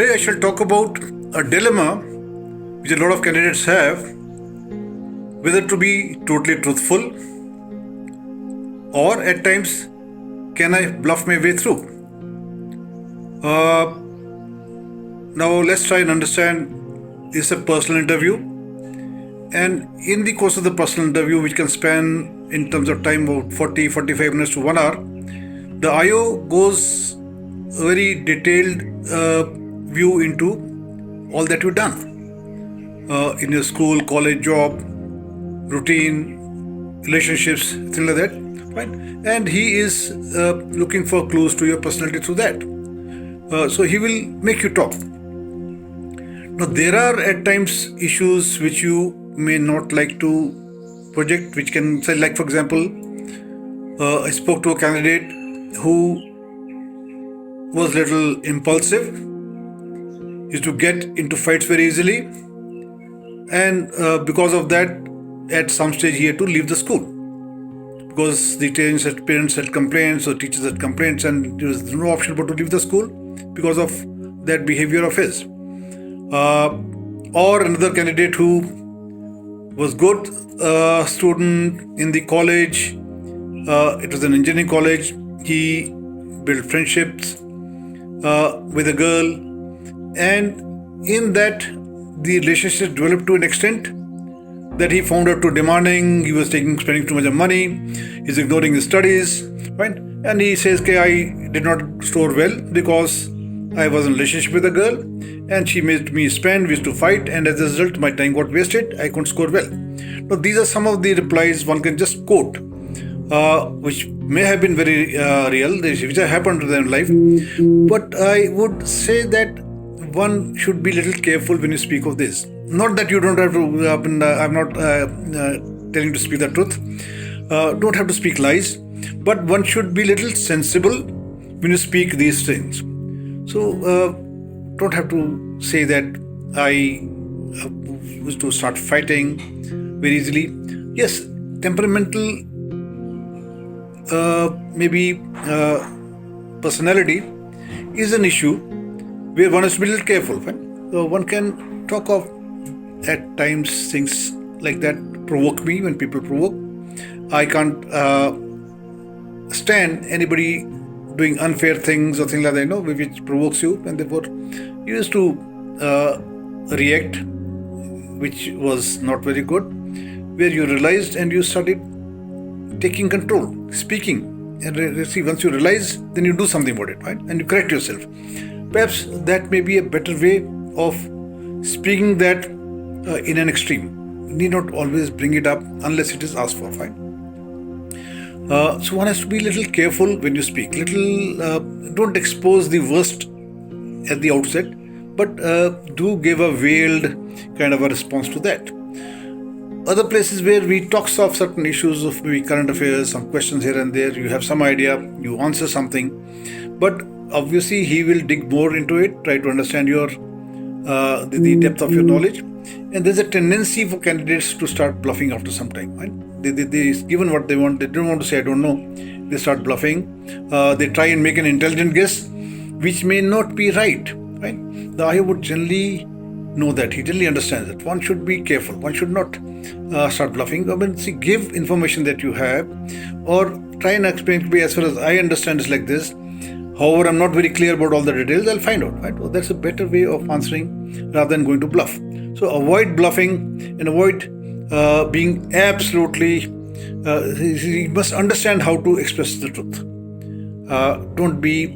Today I shall talk about a dilemma which a lot of candidates have, whether to be totally truthful or at times can I bluff my way through. Now let's try and understand, it's a personal interview, and in the course of the personal interview, which can span in terms of time about 40-45 minutes to 1 hour, the IO goes a very detailed view into all that you've done in your school, college, job, routine, relationships, things like that, right? And he is looking for clues to your personality through that. So he will make you talk. Now there are at times issues which you may not like to project, which can say, like for example, I spoke to a candidate who was little impulsive, used to get into fights very easily, and because of that, at some stage he had to leave the school because the parents had complaints or teachers had complaints, and there was no option but to leave the school because of that behavior of his. Or another candidate who was good student in the college, it was an engineering college, he built friendships with a girl, and in that the relationship developed to an extent that he found her too demanding, he was spending too much of money, he's ignoring his studies, right? And he says, okay, I did not score well because I was in a relationship with a girl and she made me spend, we used to fight, and as a result my time got wasted, I couldn't score well. Now these are some of the replies one can just quote, which may have been very real, which have happened to them in life, but I would say that one should be a little careful when you speak of this. Not that you don't have to, I'm not telling to speak the truth, don't have to speak lies, but one should be a little sensible when you speak these things. So don't have to say that I used to start fighting very easily. Yes, temperamental maybe personality is an issue where one has to be a little careful. So one can talk of at times things like that provoke me. When people provoke, I can't stand anybody doing unfair things or things like that, which provokes you, and therefore you used to react, which was not very good, where you realized and you started taking control, speaking, and see, once you realize, then you do something about it, right? And you correct yourself. Perhaps that may be a better way of speaking that in an extreme. You need not always bring it up unless it is asked for, fine. So one has to be a little careful when you speak. Don't expose the worst at the outset, but do give a veiled kind of a response to that. Other places where we talk of certain issues of maybe current affairs, some questions here and there, you have some idea, you answer something, but obviously he will dig more into it, try to understand your the depth of your knowledge, and there's a tendency for candidates to start bluffing after some time, right? They given what they want, they don't want to say I don't know, they start bluffing, they try and make an intelligent guess which may not be right? The IO would generally know that, he generally understands that one should be careful, one should not start bluffing. I mean, see, give information that you have, or try and explain to me, as far as I understand it's like this, however I'm not very clear about all the details, I'll find out, right? Well, that's a better way of answering rather than going to bluff. So avoid bluffing and avoid being absolutely, you must understand how to express the truth. Don't be,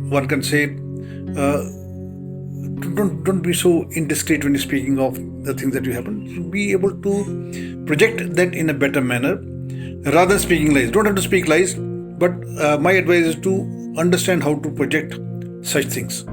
one can say, don't be so indiscreet when you're speaking of the things that you happen. Be able to project that in a better manner rather than speaking lies. Don't have to speak lies, but my advice is to understand how to project such things.